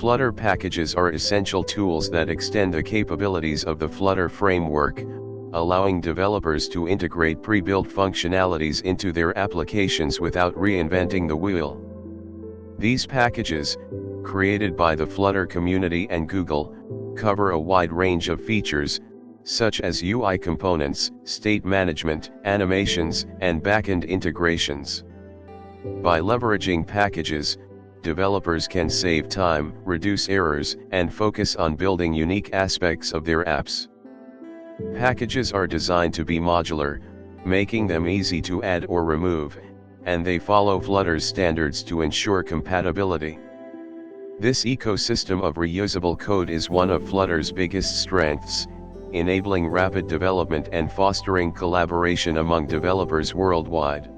Flutter packages are essential tools that extend the capabilities of the Flutter framework, allowing developers to integrate pre-built functionalities into their applications without reinventing the wheel. These packages, created by the Flutter community and Google, cover a wide range of features, such as UI components, state management, animations, and backend integrations. By leveraging packages, developers can save time, reduce errors, and focus on building unique aspects of their apps. Packages are designed to be modular, making them easy to add or remove, and they follow Flutter's standards to ensure compatibility. This ecosystem of reusable code is one of Flutter's biggest strengths, enabling rapid development and fostering collaboration among developers worldwide.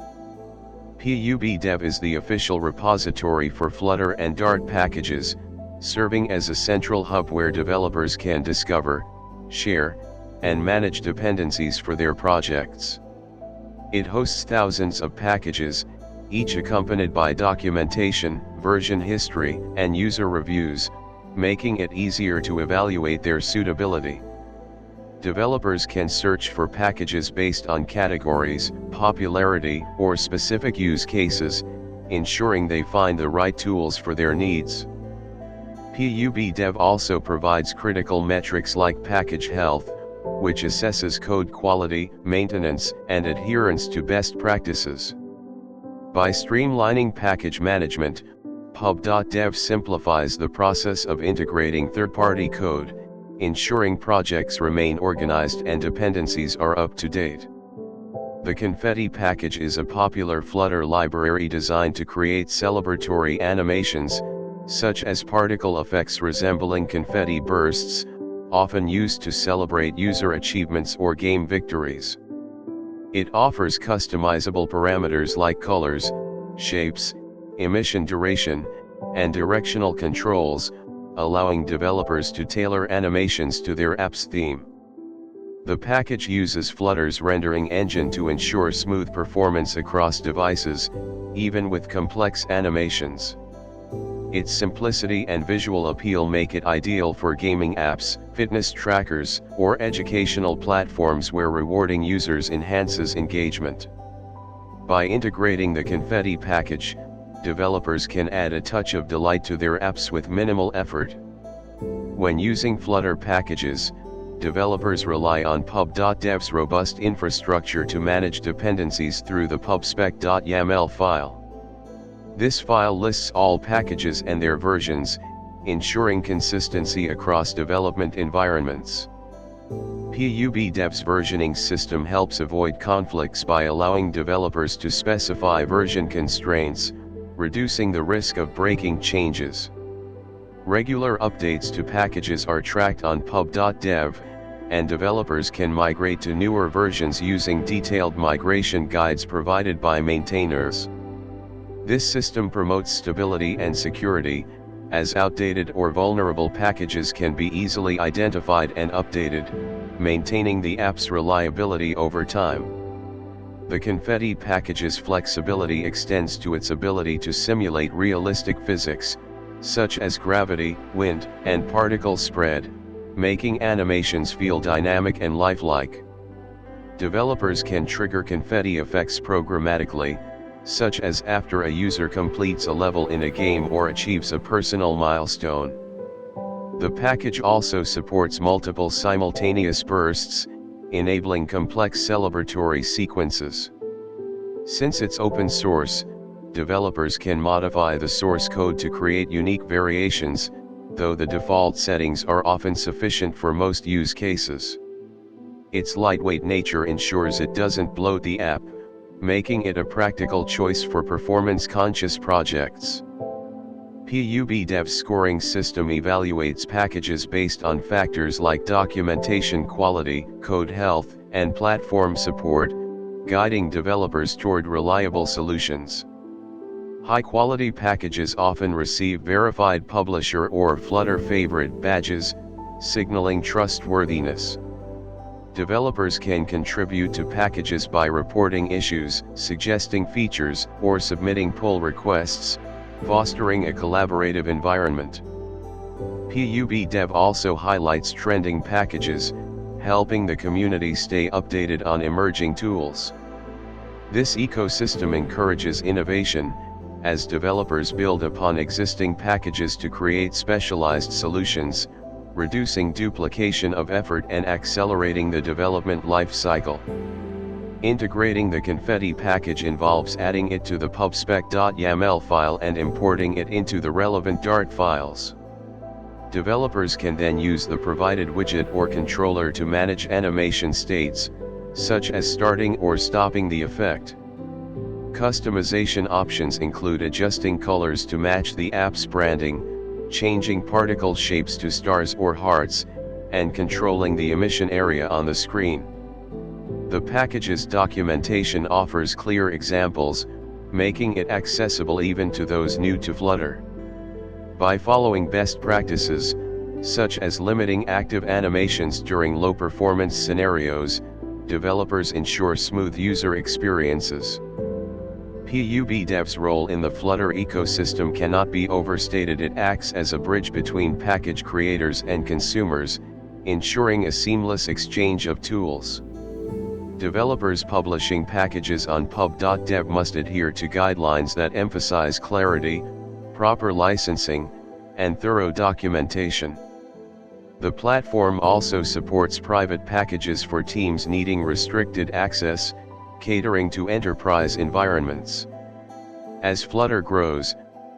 PUBDev is the official repository for Flutter and Dart packages, serving as a central hub where developers can discover, share, and manage dependencies for their projects. It hosts thousands of packages, each accompanied by documentation, version history, and user reviews, making it easier to evaluate their suitability. Developers can search for packages based on categories, popularity, or specific use cases, ensuring they find the right tools for their needs. PUBDev also provides critical metrics like package health, which assesses code quality, maintenance, and adherence to best practices. By streamlining package management, pub.dev simplifies the process of integrating third-party code, ensuring projects remain organized and dependencies are up to date. The Confetti package is a popular Flutter library designed to create celebratory animations, such as particle effects resembling confetti bursts, often used to celebrate user achievements or game victories. It offers customizable parameters like colors, shapes, emission duration, and directional controls, allowing developers to tailor animations to their app's theme. The package uses Flutter's rendering engine to ensure smooth performance across devices, even with complex animations. Its simplicity and visual appeal make it ideal for gaming apps, fitness trackers, or educational platforms where rewarding users enhances engagement. By integrating the Confetti package, developers can add a touch of delight to their apps with minimal effort. When using Flutter packages, developers rely on pub.dev's robust infrastructure to manage dependencies through the pubspec.yaml file. This file lists all packages and their versions, ensuring consistency across development environments. PUBDev's versioning system helps avoid conflicts by allowing developers to specify version constraints, reducing the risk of breaking changes. Regular updates to packages are tracked on pub.dev, and developers can migrate to newer versions using detailed migration guides provided by maintainers. This system promotes stability and security, as outdated or vulnerable packages can be easily identified and updated, maintaining the app's reliability over time. The Confetti package's flexibility extends to its ability to simulate realistic physics, such as gravity, wind, and particle spread, making animations feel dynamic and lifelike. Developers can trigger confetti effects programmatically, such as after a user completes a level in a game or achieves a personal milestone. The package also supports multiple simultaneous bursts, enabling complex celebratory sequences. Since it's open source, developers can modify the source code to create unique variations, though the default settings are often sufficient for most use cases. Its lightweight nature ensures it doesn't bloat the app, making it a practical choice for performance-conscious projects. PUBDev's scoring system evaluates packages based on factors like documentation quality, code health, and platform support, guiding developers toward reliable solutions. High-quality packages often receive verified publisher or Flutter favorite badges, signaling trustworthiness. Developers can contribute to packages by reporting issues, suggesting features, or submitting pull requests, fostering a collaborative environment. PUBDev also highlights trending packages, helping the community stay updated on emerging tools. This ecosystem encourages innovation, as developers build upon existing packages to create specialized solutions, reducing duplication of effort and accelerating the development life cycle. Integrating the Confetti package involves adding it to the pubspec.yaml file and importing it into the relevant Dart files. Developers can then use the provided widget or controller to manage animation states, such as starting or stopping the effect. Customization options include adjusting colors to match the app's branding, changing particle shapes to stars or hearts, and controlling the emission area on the screen. The package's documentation offers clear examples, making it accessible even to those new to Flutter. By following best practices, such as limiting active animations during low-performance scenarios, developers ensure smooth user experiences. PUBDev's role in the Flutter ecosystem cannot be overstated. It acts as a bridge between package creators and consumers, ensuring a seamless exchange of tools. Developers publishing packages on pub.dev must adhere to guidelines that emphasize clarity, proper licensing, and thorough documentation. The platform also supports private packages for teams needing restricted access, catering to enterprise environments. As Flutter grows,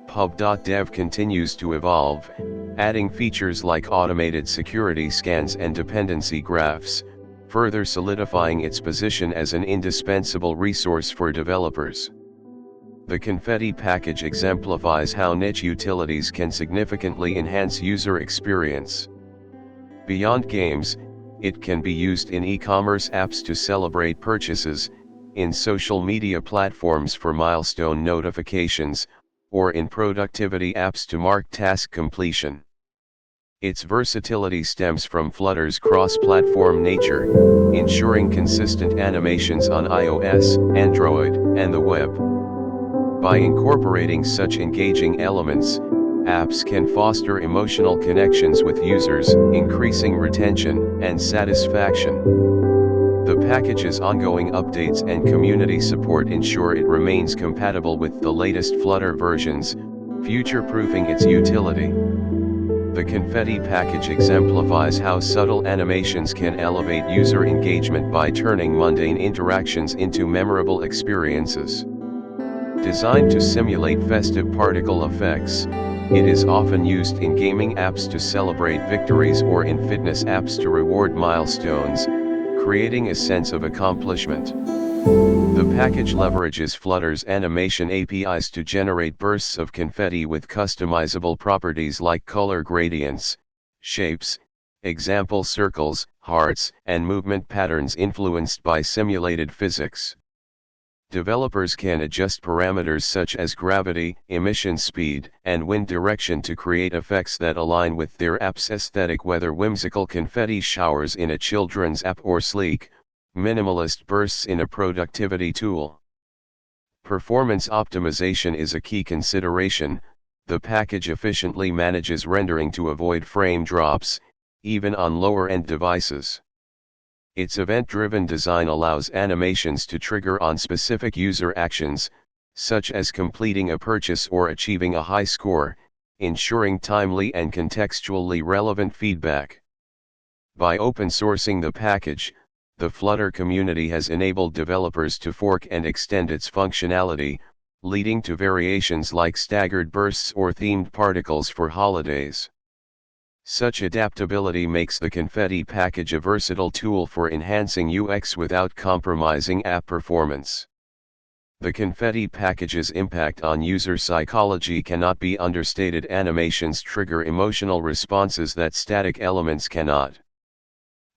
pub.dev continues to evolve, adding features like automated security scans and dependency graphs, further solidifying its position as an indispensable resource for developers. The Confetti package exemplifies how niche utilities can significantly enhance user experience. Beyond games, it can be used in e-commerce apps to celebrate purchases, in social media platforms for milestone notifications, or in productivity apps to mark task completion. Its versatility stems from Flutter's cross-platform nature, ensuring consistent animations on iOS, Android, and the web. By incorporating such engaging elements, apps can foster emotional connections with users, increasing retention and satisfaction. The package's ongoing updates and community support ensure it remains compatible with the latest Flutter versions, future-proofing its utility. The Confetti package exemplifies how subtle animations can elevate user engagement by turning mundane interactions into memorable experiences. Designed to simulate festive particle effects, it is often used in gaming apps to celebrate victories or in fitness apps to reward milestones, creating a sense of accomplishment. The package leverages Flutter's animation APIs to generate bursts of confetti with customizable properties like color gradients, shapes, example circles, hearts, and movement patterns influenced by simulated physics. Developers can adjust parameters such as gravity, emission speed, and wind direction to create effects that align with their app's aesthetic, whether whimsical confetti showers in a children's app or sleek, minimalist bursts in a productivity tool. Performance optimization is a key consideration. The package efficiently manages rendering to avoid frame drops, even on lower-end devices. Its event-driven design allows animations to trigger on specific user actions, such as completing a purchase or achieving a high score, ensuring timely and contextually relevant feedback. By open sourcing the package, the Flutter community has enabled developers to fork and extend its functionality, leading to variations like staggered bursts or themed particles for holidays. Such adaptability makes the Confetti package a versatile tool for enhancing UX without compromising app performance. The Confetti package's impact on user psychology cannot be understated. Animations trigger emotional responses that static elements cannot.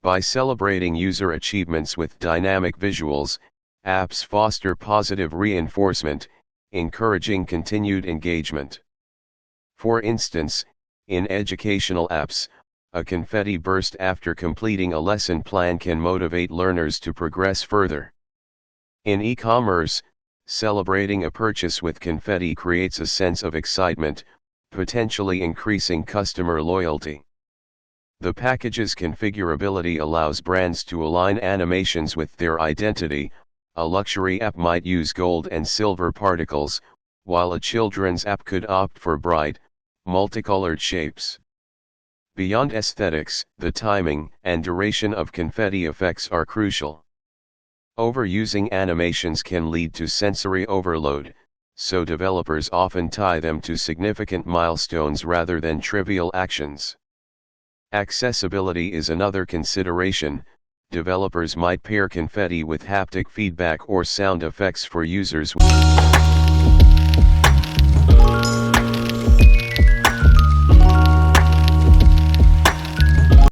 By celebrating user achievements with dynamic visuals, apps foster positive reinforcement, encouraging continued engagement. For instance, in educational apps, a confetti burst after completing a lesson plan can motivate learners to progress further. In e-commerce, celebrating a purchase with confetti creates a sense of excitement, potentially increasing customer loyalty. The package's configurability allows brands to align animations with their identity. A luxury app might use gold and silver particles, while a children's app could opt for bright, multicolored shapes. Beyond aesthetics, the timing and duration of confetti effects are crucial. Overusing animations can lead to sensory overload, so developers often tie them to significant milestones rather than trivial actions. Accessibility is another consideration. Developers might pair confetti with haptic feedback or sound effects for users with